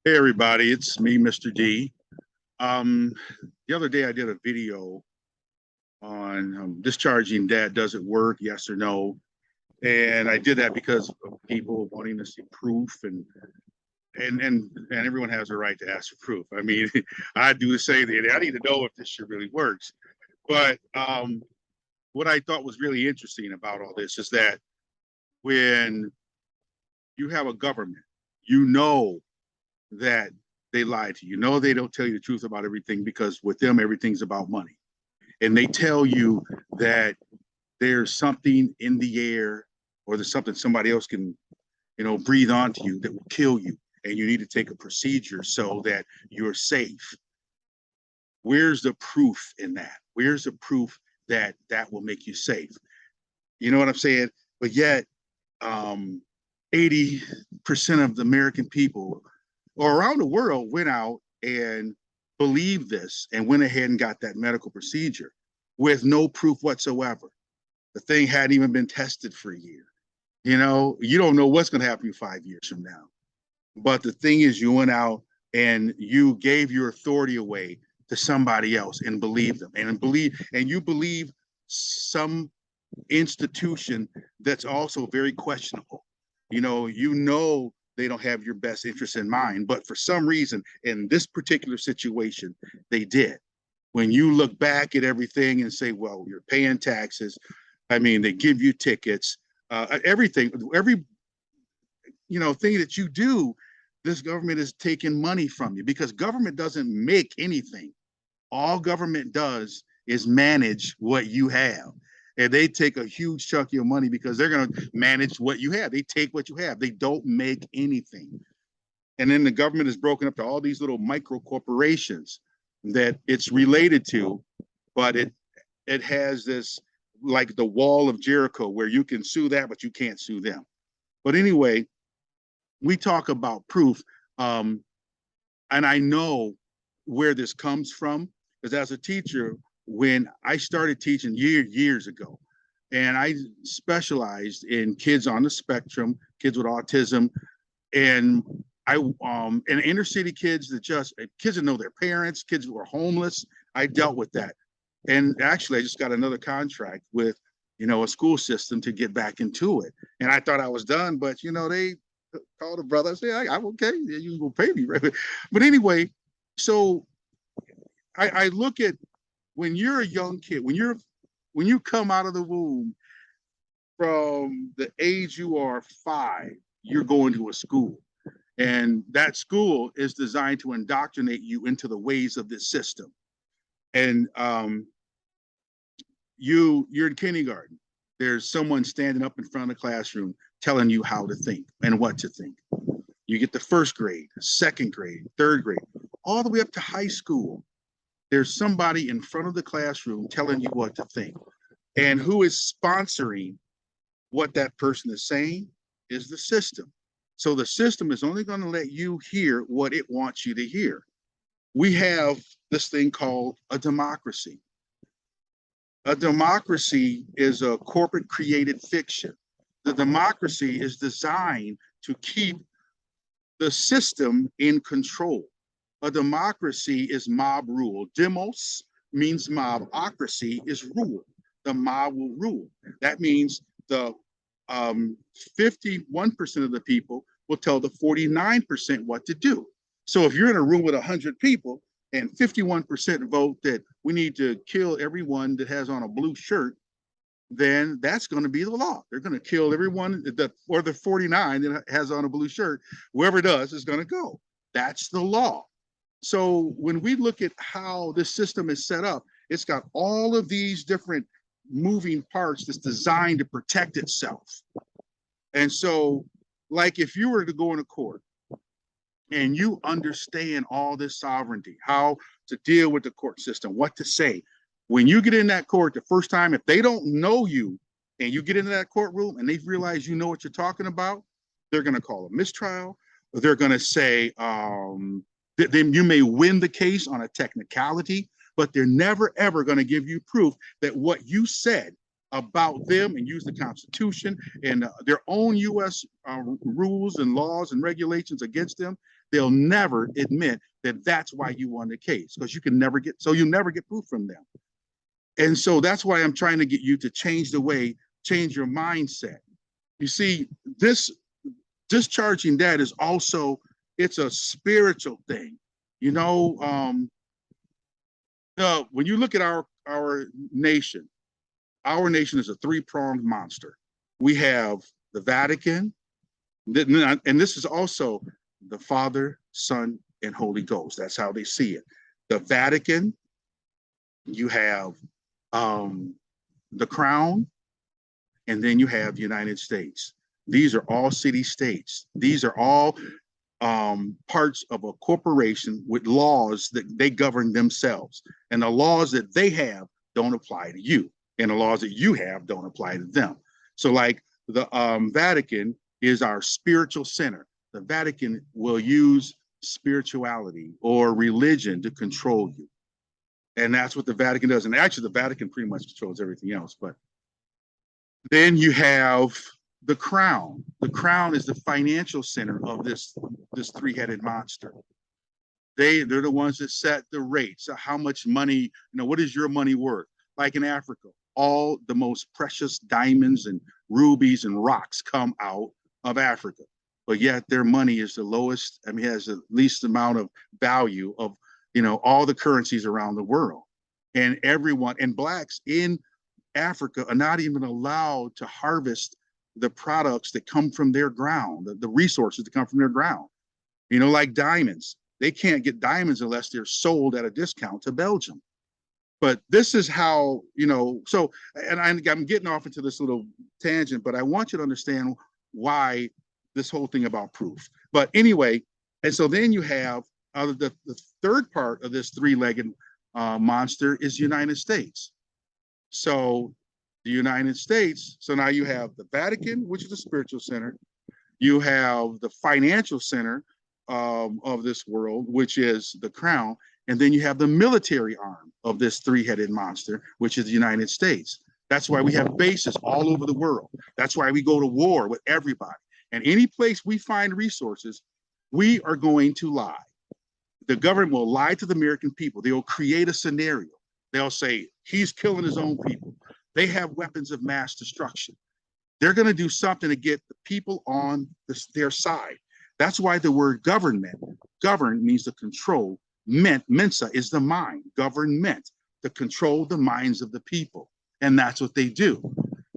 Hey everybody, it's me, Mr. D. Um, the other day I did a video on discharging debt. Does it work? Yes or no? And I did that because of people wanting to see proof, and everyone has a right to ask for proof. I mean, I do the same thing. I need to know if this shit really works. But what I thought was really interesting about all this is that when you have a government, you know that they lie to you. No, they don't tell you the truth about everything because with them, everything's about money. And they tell you that there's something in the air or there's something somebody else can, breathe onto you that will kill you. And you need to take a procedure so that you're safe. Where's the proof in that? Where's the proof that that will make you safe? You know what I'm saying? But yet, 80% of the American people or around the world went out and believed this and went ahead and got that medical procedure with no proof whatsoever. The thing hadn't even been tested for a year. You don't know what's going to happen 5 years from now. But the thing is, you went out and you gave your authority away to somebody else and believe them and you believe some institution that's also very questionable. You know they don't have your best interest in mind, but for some reason in this particular situation they did. When you look back at everything and say, well, you're paying taxes, I mean, they give you tickets, everything, every thing that you do, this government is taking money from you because government doesn't make anything. All government does is manage what you have. And they take a huge chunk of your money because they're going to manage what you have. They take what you have. They don't make anything. And then the government is broken up to all these little micro corporations that it's related to, but it has this like the wall of Jericho where you can sue that, but you can't sue them. But anyway, we talk about proof, and I know where this comes from because as a teacher, when I started teaching years ago, and I specialized in kids on the spectrum, kids with autism, and and inner city kids kids that know their parents, kids who are homeless. I dealt with that, and actually, I just got another contract with a school system to get back into it, and I thought I was done, but they called a brother and say, I'm okay, you will pay me, right? But anyway, so I look at when you're a young kid, when you come out of the womb, from the age you are 5, you're going to a school. And that school is designed to indoctrinate you into the ways of this system. And you're in kindergarten. There's someone standing up in front of the classroom telling you how to think and what to think. You get the first grade, second grade, third grade, all the way up to high school. There's somebody in front of the classroom telling you what to think. And who is sponsoring what that person is saying is the system. So the system is only going to let you hear what it wants you to hear. We have this thing called a democracy. A democracy is a corporate created fiction. The democracy is designed to keep the system in control. A democracy is mob rule. Demos means mob. Ocracy is rule. The mob will rule. That means the 51% of the people will tell the 49% what to do. So if you're in a room with 100 people and 51% vote that we need to kill everyone that has on a blue shirt, then that's going to be the law. They're going to kill everyone or the 49 that has on a blue shirt. Whoever does is going to go. That's the law. So when we look at how this system is set up, it's got all of these different moving parts that's designed to protect itself. And so, like if you were to go into court and you understand all this sovereignty, how to deal with the court system, what to say, when you get in that court the first time, if they don't know you and you get into that courtroom and they realize you know what you're talking about, they're going to call a mistrial. They're going to say, then you may win the case on a technicality, but they're never, ever going to give you proof that what you said about them and use the Constitution and their own U.S. Rules and laws and regulations against them, they'll never admit that that's why you won the case, because you never get proof from them. And so that's why I'm trying to get you to change your mindset. You see, this discharging debt is also, it's a spiritual thing. You know, when you look at our nation is a three-pronged monster. We have the Vatican, and this is also the Father, Son, and Holy Ghost. That's how they see it. The Vatican, you have the Crown, and then you have the United States. These are all city-states. These are all parts of a corporation with laws that they govern themselves. And the laws that they have don't apply to you. And the laws that you have don't apply to them. So like the Vatican is our spiritual center. The Vatican will use spirituality or religion to control you. And that's what the Vatican does. And actually the Vatican pretty much controls everything else. But then you have the Crown. The Crown is the financial center of this three-headed monster. They're the ones that set the rates. So how much money, what is your money worth? Like in Africa, all the most precious diamonds and rubies and rocks come out of Africa. But yet their money is the lowest, has the least amount of value of, all the currencies around the world. And blacks in Africa are not even allowed to harvest the products that come from their ground, the resources that come from their ground. Like diamonds. They can't get diamonds unless they're sold at a discount to Belgium. But this is how, so, and I'm getting off into this little tangent, but I want you to understand why this whole thing about proof. But anyway, and so then you have the third part of this three-legged monster is the United States. So the United States, so now you have the Vatican, which is the spiritual center. You have the financial center of this world, which is the Crown. And then you have the military arm of this three-headed monster, which is the United States. That's why we have bases all over the world. That's why we go to war with everybody. And any place we find resources, we are going to lie. The government will lie to the American people. They will create a scenario. They'll say, he's killing his own people. They have weapons of mass destruction. They're going to do something to get the people on their side. That's why the word government, govern means to control. Mensa is the mind, government, to control the minds of the people. And that's what they do.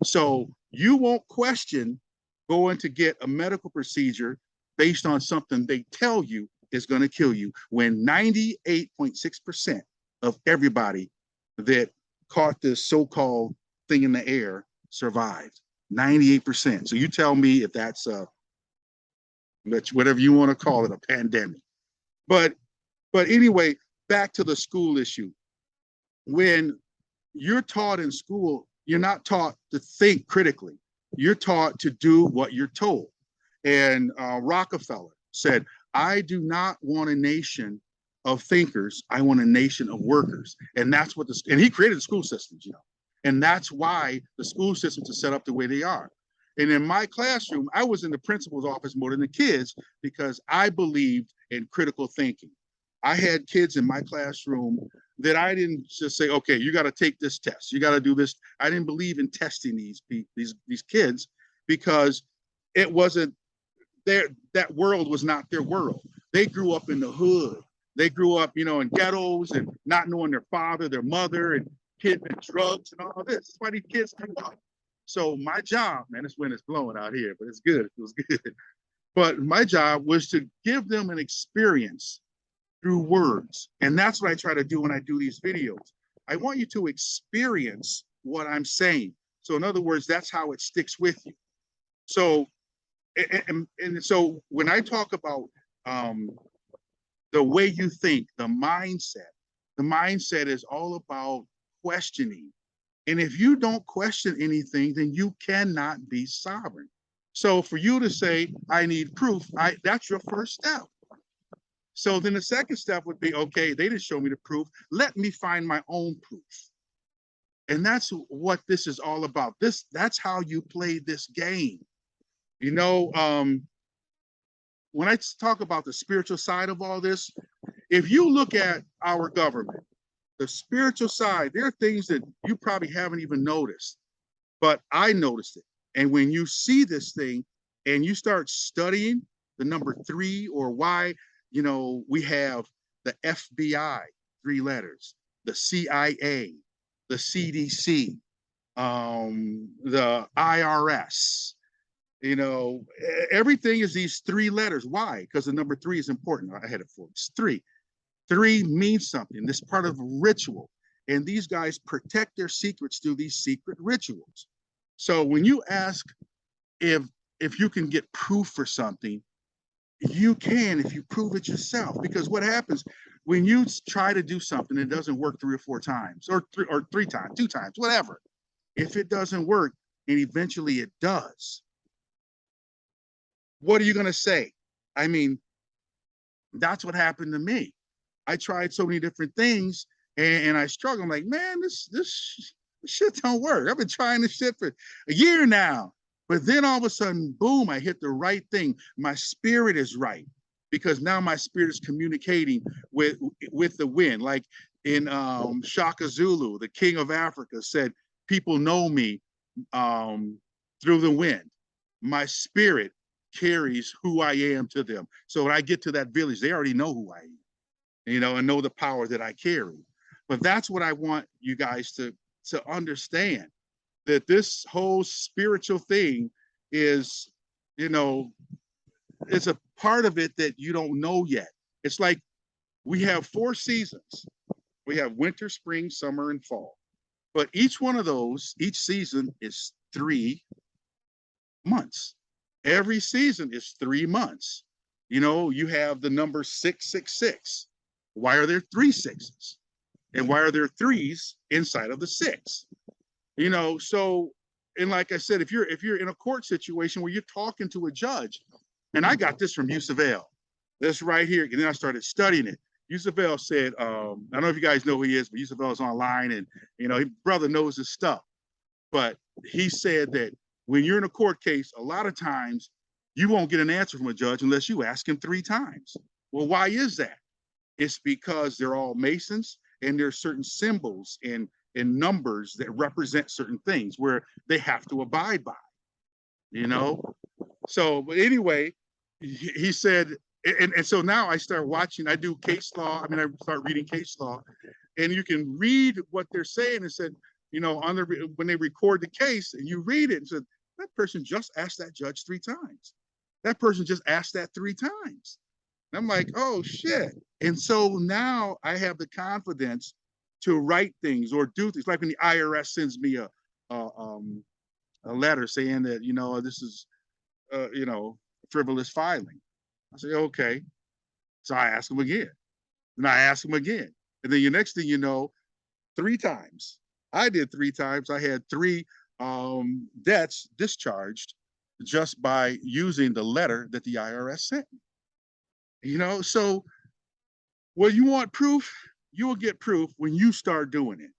So you won't question going to get a medical procedure based on something they tell you is going to kill you, when 98.6% of everybody that caught this so-called thing in the air survived. 98%. So you tell me if that's whatever you want to call it, a pandemic. But anyway, back to the school issue. When you're taught in school, you're not taught to think critically. You're taught to do what you're told. And Rockefeller said, I do not want a nation of thinkers. I want a nation of workers. And that's what and he created the school systems, And that's why the school systems are set up the way they are. And in my classroom, I was in the principal's office more than the kids because I believed in critical thinking. I had kids in my classroom that I didn't just say, okay, you got to take this test. You got to do this. I didn't believe in testing these kids because it wasn't that world was not their world. They grew up in the hood. They grew up, in ghettos and not knowing their father, their mother, and kids and drugs and all this. That's why these kids grew up. So my job, man, this wind is blowing out here, but it's good. It was good. But my job was to give them an experience through words. And that's what I try to do when I do these videos. I want you to experience what I'm saying. So in other words, that's how it sticks with you. So, and so when I talk about the way you think, the mindset is all about questioning. And if you don't question anything, then you cannot be sovereign. So for you to say, I need proof, that's your first step. So then the second step would be, okay, they didn't show me the proof. Let me find my own proof. And that's what this is all about. That's how you play this game. You know, when I talk about the spiritual side of all this, if you look at our government, the spiritual side, there are things that you probably haven't even noticed, but I noticed it. And when you see this thing and you start studying the number three or why, you know, we have the FBI, 3 letters, the CIA, the CDC, the IRS, you know, everything is these 3 letters. Why? Because the number three is important. I had it for it's three. Three means something. This part of ritual. And these guys protect their secrets through these secret rituals. So when you ask if you can get proof for something, you can if you prove it yourself. Because what happens when you try to do something, it doesn't work 3 or 4 times, or 3 times, 2 times, whatever. If it doesn't work, and eventually it does, what are you going to say? I mean, that's what happened to me. I tried so many different things, and I struggled. I'm like, man, this shit don't work. I've been trying this shit for a year now. But then all of a sudden, boom, I hit the right thing. My spirit is right, because now my spirit is communicating with the wind. Like in Shaka Zulu, the king of Africa, said, people know me through the wind. My spirit carries who I am to them. So when I get to that village, they already know who I am, you know, and know the power that I carry. But that's what I want you guys to understand, that this whole spiritual thing is, you know, it's a part of it that you don't know yet. It's like we have 4 seasons. We have winter, spring, summer, and fall. But each one of those, each season is 3 months. Every season is 3 months. You know, you have the number 666. Why are there 3 6s? And why are there 3s inside of the 6? You know, so, and like I said, if you're in a court situation where you're talking to a judge, and I got this from Yusuf, this right here, and then I started studying it. Yusuf said, I don't know if you guys know who he is, but Yusuf is online, and you know, his brother knows his stuff. But he said that when you're in a court case, a lot of times you won't get an answer from a judge unless you ask him 3 times. Well, why is that? It's because they're all Masons, and there's certain symbols and numbers that represent certain things where they have to abide by, you know? So, but anyway, he said, and so now I start watching, I do case law. I mean, I start reading case law, and you can read what they're saying. And said, you know, on the, when they record the case and you read it and said, that person just asked that judge 3 times. That person just asked that 3 times. And I'm like, oh shit. And so now I have the confidence to write things or do things. Like when the IRS sends me a letter saying that, you know, this is, you know, frivolous filing. I say, okay. So I ask them again. And I ask them again. And then the next thing you know, 3 times. I did 3 times. I had 3 debts discharged just by using the letter that the IRS sent me. You know, so when you want proof, you will get proof when you start doing it.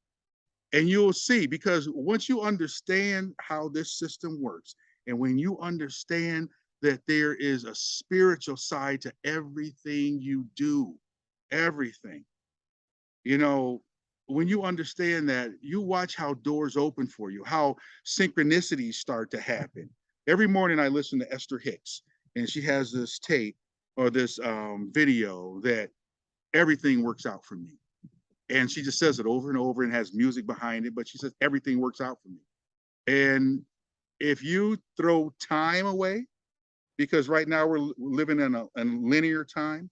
And you'll see, because once you understand how this system works, and when you understand that there is a spiritual side to everything you do, everything, you know, when you understand that, you watch how doors open for you, how synchronicities start to happen. Every morning I listen to Esther Hicks, and she has this tape or this video that everything works out for me. And she just says it over and over and has music behind it, but she says everything works out for me. And if you throw time away, because right now we're living in a linear time,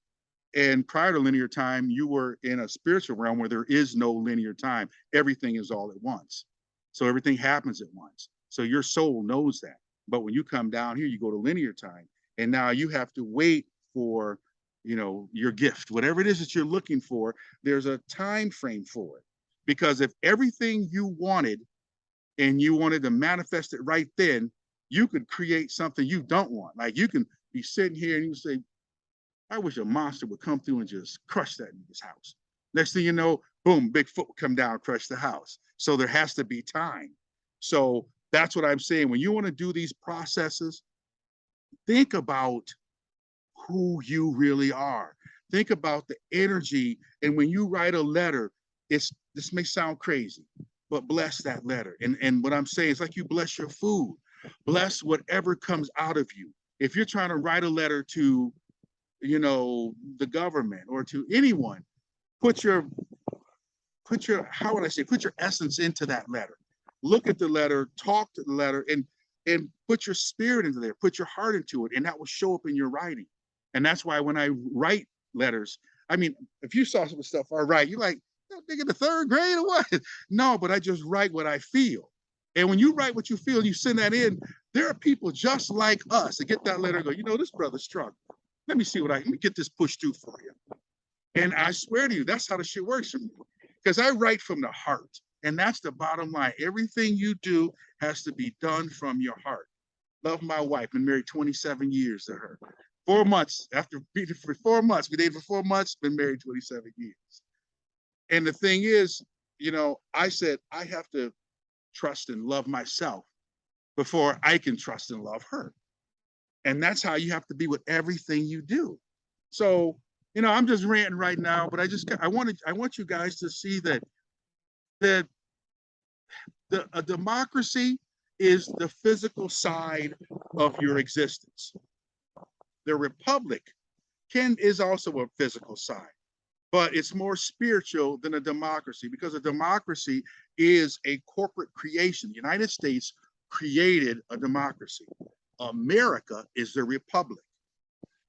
and prior to linear time, you were in a spiritual realm where there is no linear time. Everything is all at once. So everything happens at once. So your soul knows that. But when you come down here, you go to linear time, and now you have to wait for, you know, your gift, whatever it is that you're looking for. There's a time frame for it, because if everything you wanted and you wanted to manifest it right then, you could create something you don't want. Like you can be sitting here and you say, I wish a monster would come through and just crush that in this house. Next thing you know, boom, Bigfoot will come down, crush the house. So there has to be time. So that's what I'm saying. When you want to do these processes, think about who you really are. Think about the energy. And when you write a letter, this may sound crazy, but bless that letter. And what I'm saying is like you bless your food, bless whatever comes out of you. If you're trying to write a letter to, the government or to anyone, put your how would I say, put your essence into that letter. Look at the letter, talk to the letter, and put your spirit into there, put your heart into it, and that will show up in your writing. And that's why when I write letters, I mean, if you saw some stuff I write, you're like, nigga, the third grade or what? No, but I just write what I feel. And when you write what you feel, you send that in, there are people just like us that get that letter and go, this brother's struggling. Let me see let me get this pushed through for you. And I swear to you, that's how the shit works for me. Because I write from the heart. And that's the bottom line. Everything you do has to be done from your heart. Love my wife, been married 27 years to her. 4 months, after being for 4 months, we dated for 4 months, been married 27 years. And the thing is, I said, I have to trust and love myself before I can trust and love her. And that's how you have to be with everything you do. So, I'm just ranting right now, but I want you guys to see that a democracy is the physical side of your existence. The republic is also a physical side, but it's more spiritual than a democracy, because a democracy is a corporate creation. The United States created a democracy. America is the republic.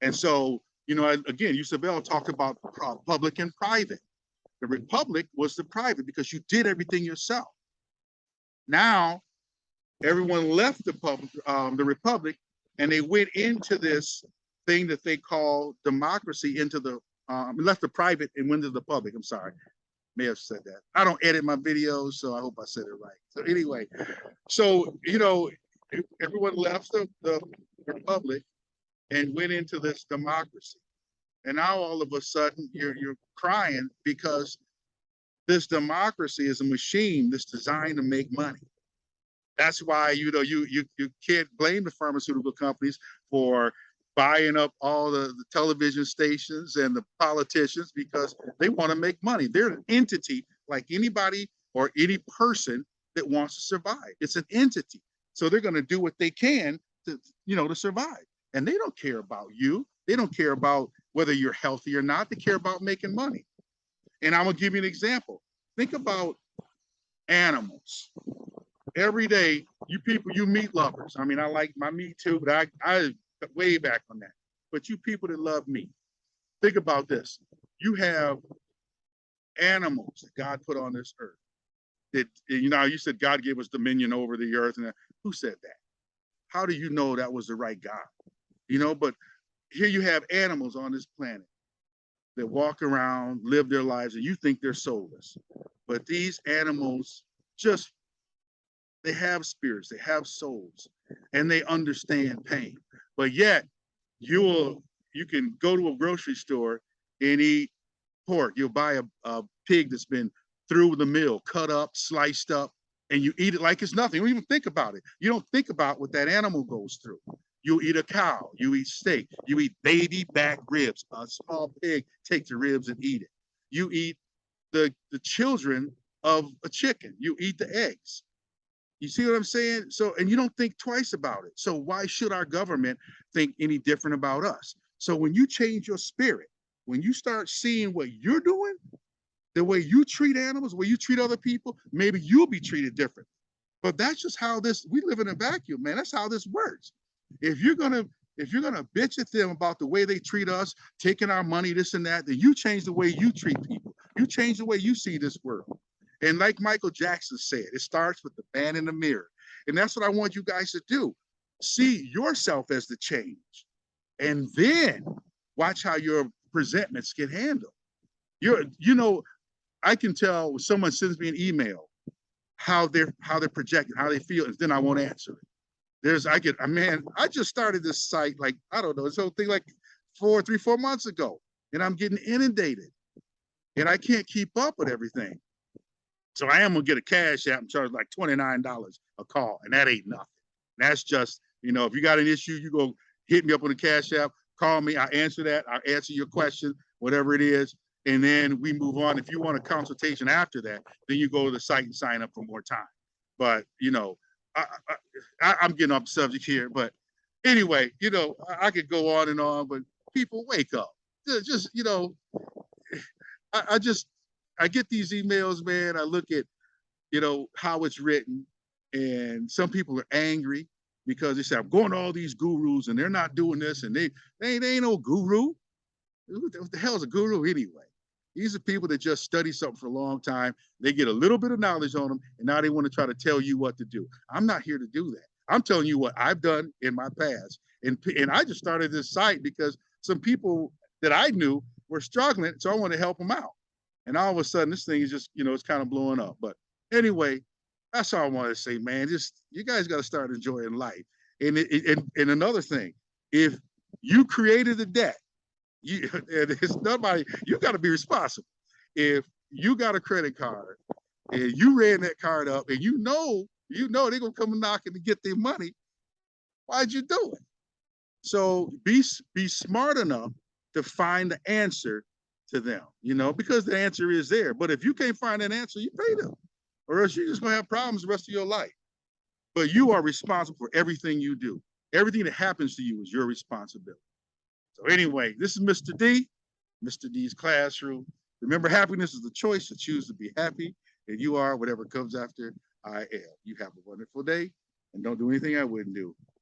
And so, again, Isabel talked about public and private. The republic was the private because you did everything yourself. Now, everyone left the republic, and they went into this thing that they call democracy, left the private and went to the public. I'm sorry, may have said that. I don't edit my videos, so I hope I said it right. So anyway, everyone left the republic and went into this democracy. And now all of a sudden you're crying because this democracy is a machine that's designed to make money. That's why, you can't blame the pharmaceutical companies for buying up all the television stations and the politicians, because they want to make money. They're an entity like anybody or any person that wants to survive. It's an entity. So they're going to do what they can to survive. And they don't care about you. They don't care about whether you're healthy or not. They care about making money. And I'm going to give you an example. Think about animals. Every day, you meat lovers. I mean, I like my meat too, but I way back on that. But you people that love meat, think about this. You have animals that God put on this earth. That, you said God gave us dominion over the earth. And who said that? How do you know that was the right God? But here you have animals on this planet that walk around, live their lives, and you think they're soulless. But these animals they have spirits, they have souls, and they understand pain. But yet, you can go to a grocery store and eat pork. You'll buy a pig that's been through the mill, cut up, sliced up, and you eat it like it's nothing. You don't even think about it. You don't think about what that animal goes through. You eat a cow, you eat steak, you eat baby back ribs. A small pig takes the ribs and eat it. You eat the children of a chicken. You eat the eggs. You see what I'm saying? So, and you don't think twice about it. So why should our government think any different about us? So when you change your spirit, when you start seeing what you're doing, the way you treat animals, the way you treat other people, maybe you'll be treated different. But that's just how we live in a vacuum, man. That's how this works. If you're gonna bitch at them about the way they treat us, taking our money, this and that, then you change the way you treat people. You change the way you see this world. And like Michael Jackson said, it starts with the man in the mirror. And that's what I want you guys to do. See yourself as the change. And then watch how your presentments get handled. I can tell when someone sends me an email how they're projecting, how they feel, and then I won't answer it. I just started this site like, I don't know, this whole thing like 4 months ago, and I'm getting inundated. and I can't keep up with everything. So I am gonna get a cash app and charge like $29 a call, and that ain't nothing. That's just, if you got an issue, you go hit me up on the cash app, call me, I answer that, I answer your question, whatever it is, and then we move on. If you want a consultation after that, then you go to the site and sign up for more time. But I'm getting off the subject here, but anyway, I could go on, but people wake up. Just, I just I get these emails, man. I look at, how it's written, and some people are angry because they say, I'm going to all these gurus and they're not doing this, and they ain't no guru. What the hell is a guru anyway? These are people that just study something for a long time. They get a little bit of knowledge on them, and now they want to try to tell you what to do. I'm not here to do that. I'm telling you what I've done in my past. And I just started this site because some people that I knew were struggling, so I want to help them out. And all of a sudden, this thing is just, it's kind of blowing up. But anyway, that's all I wanted to say, man. Just, you guys got to start enjoying life. And another thing, if you created the debt, it's nobody, you got to be responsible. If you got a credit card and you ran that card up and they're gonna come knocking to get their money, why'd you do it? So be smart enough to find the answer to them, because the answer is there. But if you can't find an answer, you pay them, or else you're just gonna have problems the rest of your life. But you are responsible for everything you do. Everything that happens to you is your responsibility. So anyway, this is Mr. D, Mr. D's Classroom. Remember, happiness is the choice to choose to be happy, and you are whatever comes after I am. You have a wonderful day, and don't do anything I wouldn't do.